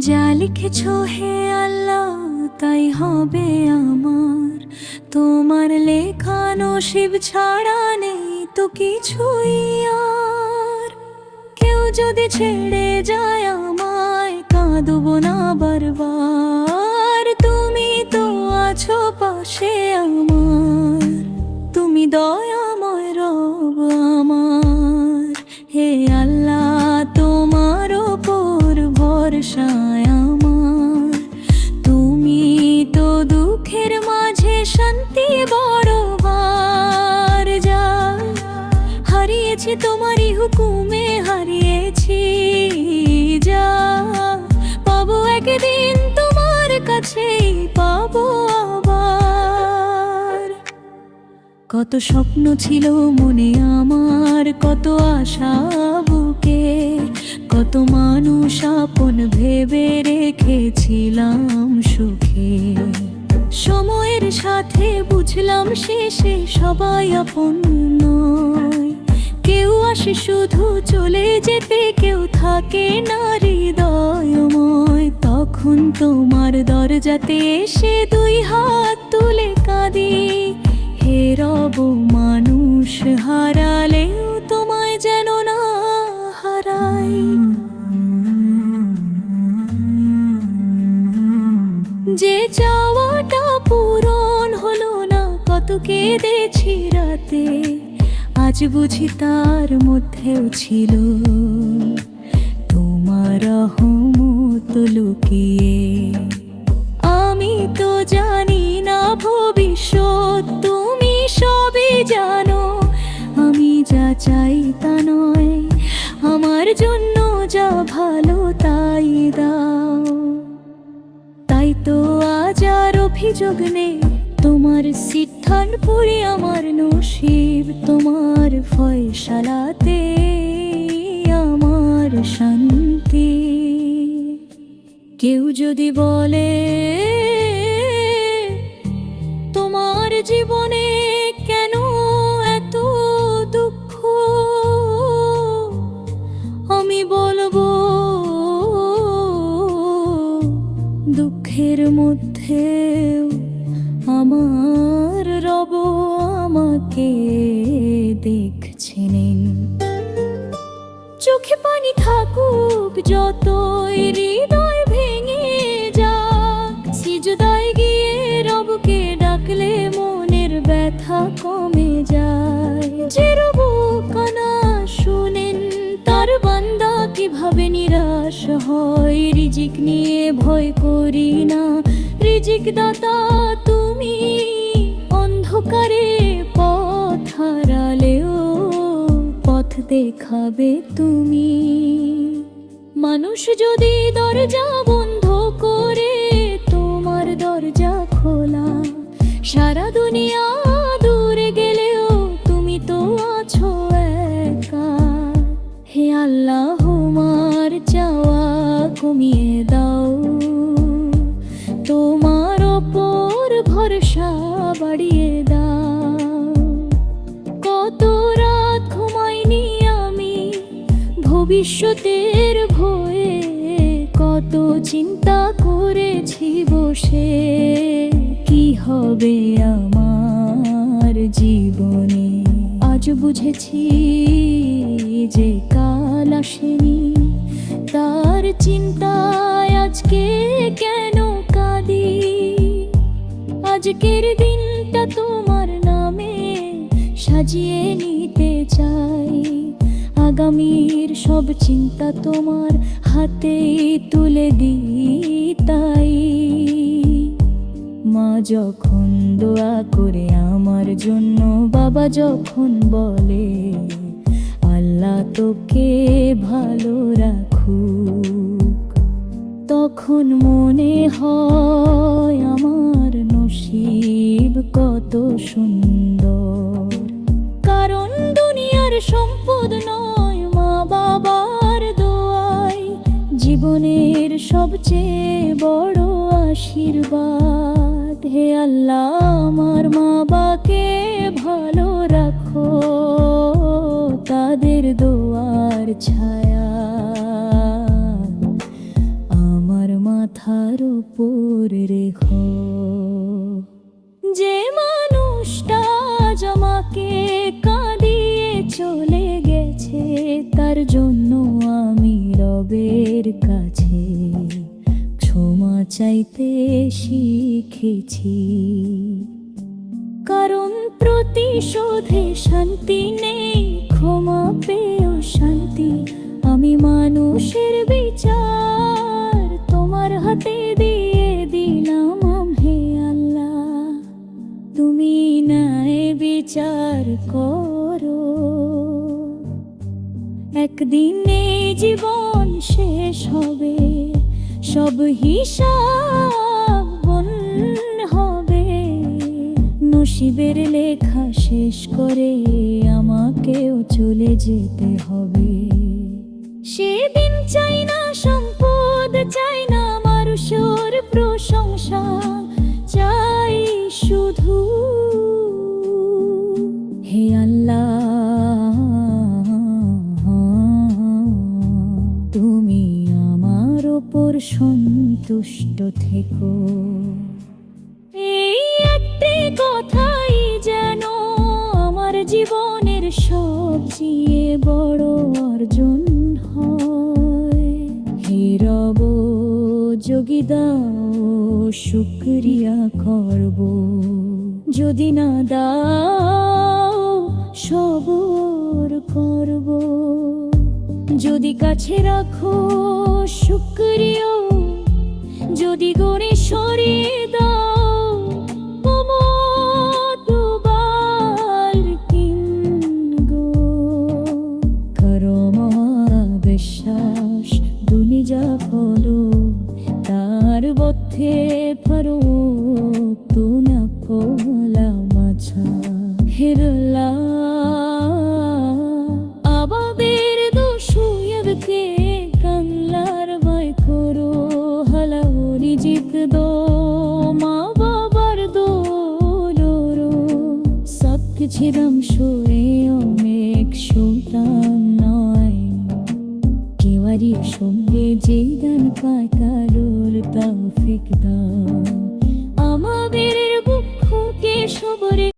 যা লিখেছো হে আল্লাহ তাই হবে আমার, তোমার লেখা নসিব ছাড়া নেই তো কিছুই আর। কেউ যদি ছেড়ে যায় আমায় কাঁদবো না বারবার, তুমি তো আছো পাশে আমার, তুমি দয়াময় রব আমার। হে আল্লাহ তোমার ওপর ভরসায় আমার, তুমি তো দুঃখের মাঝে শান্তি বড়বার। যা হারিয়েছি তোমারই হুকুমে হারিয়েছি, যা পাবো একদিন তোমার কাছেই পাবো আবার। কত স্বপ্ন ছিল মনে আমার, কত আশা বুকে, কত মানুষ আপন ভেবে রেখেছিলাম সুখে। সময়ের সাথে বুঝলাম শেষে সবাই আপন নয়, কেউ আসে শুধু চলে যেতে, কেউ থাকে না হৃদয়ময়। তখন তোমার দরজাতে এসে দুই হাত তুলে কাঁদি, হে রব মানুষ হারালেও তোমায় যেন না হারাই। যে চাওয়াটা পূরণ হলো না, কত কেঁদেছি রাতে, আজ বুঝি তার মধ্যেও ছিল তোমার রহমত লুকিয়ে। আমি তো জানি না ভবিষ্যৎ, তুমি সবই জানো, আমি যা চাই তা নয়, আমার জন্য যা ভালো তাই দাও। তাই তো আজ আর অভিযোগ নেই, তোমার সিদ্ধার পুরি আমার নসিব, তোমার ফয়সালাতে আমার শান্তি। কেউ যদি বলে তোমার জীবনে কেন এত দুঃখ, আমি বলবো দুঃখের মধ্যেও আমার রব আমাকে দেখছেন। চোখে পানি থাকুক যতই, হৃদয় ভেঙে যাক, সিজদায় গিয়ে রবকে ডাকলে মনের ব্যথা কমে যায়। যে রব কানা শুনেন তার বান্দা কিভাবে নিরাশ হয়, রিজিক নিয়ে ভয় করি না, রিজিক দাতা তুমি। অন্ধকারে পথ হারালেও পথ দেখাবে তুমি। মানুষ যদি দরজা বন্ধ করে, তোমার দরজা খোলা, সারা দুনিয়া দূরে গেলেও তুমি তো আছো একা। হে আল্লাহ আমার চাওয়া কমিয়ে দাও, তোমার ওপর ভরসা বাড়িয়ে দাও। কত রাত ঘুমাইনি আমি ভবিষ্যতের ভয়ে, কত চিন্তা করেছি বসে, কি হবে আমার জীবনে। আজ বুঝেছি যে কাল আসেনি, তার চিন্তায় আজকে কেন কাঁদি। আজকের দিনটা তোমার নামে সাজিয়ে নিতে চাই, আগামীর সব চিন্তা তোমার হাতে তুলে দিই তাই। মা যখন দোয়া করে আমার জন্য, বাবা যখন বলে আল্লাহ তোকে ভালো রাখুক, তখন মনে হয় আমার নসিব কত সুন্দর। কারণ দুনিয়ার সম্পদ নয়, মা বাবার দোয়াই জীবনের সবচেয়ে বড় আশীর্বাদ। হে আল্লাহ আমার মা বাবাকে ভালো ছায়া আমার মাথার উপর রেখো। যে মানুষটা আজ আমাকে কাঁদিয়ে চলে গেছে, তার জন্য আমি রবের কাছে ক্ষমা চাইতে শিখেছি। কারণ প্রতিশোধে শান্তি নেই, ক্ষমা পেয়েও শান্তি। আমি মানুষের বিচার তোমার হাতে দিয়ে দিলাম হে আল্লাহ, তুমি ন্যায় বিচার করো। একদিন এই জীবন শেষ হবে, সব হিসাব হবে। নসিবের লেখা শেষ করে আমাকেও চলে যেতে হবে। সেদিন চাই না সম্পদ, চাই না মানুষের প্রশংসা, চাই শুধু হে আল্লাহ তুমি আমার ওপর সন্তুষ্ট থেকো। এই একটি কথাই যেন আমার জীবনের সবচেয়ে বড় অর্জন হয়। হে রব যোগী দাও, শুকরিয়া করব। যদি না দাও সবর করব। যদি কাছে রাখো শুকরিয়া, যদি গড়ে সরিয়ে দাও তোমার কিনগো। করো বিশ্বাস দুনিয়া ফলো, তার পথে পারো তো না কোলা মাছা। হেরলা আবাবের দোষুয়েবকে কাংলার ভয় করো। হালাউরি জিত দো মা বাবার দোলরো। সৎ ছিলাম সরে অনেক সুতাম নয়, কেওয়ারির সঙ্গে যে গান পায় কারোর তৌফিক দাও। আমাদের বুককে সবরে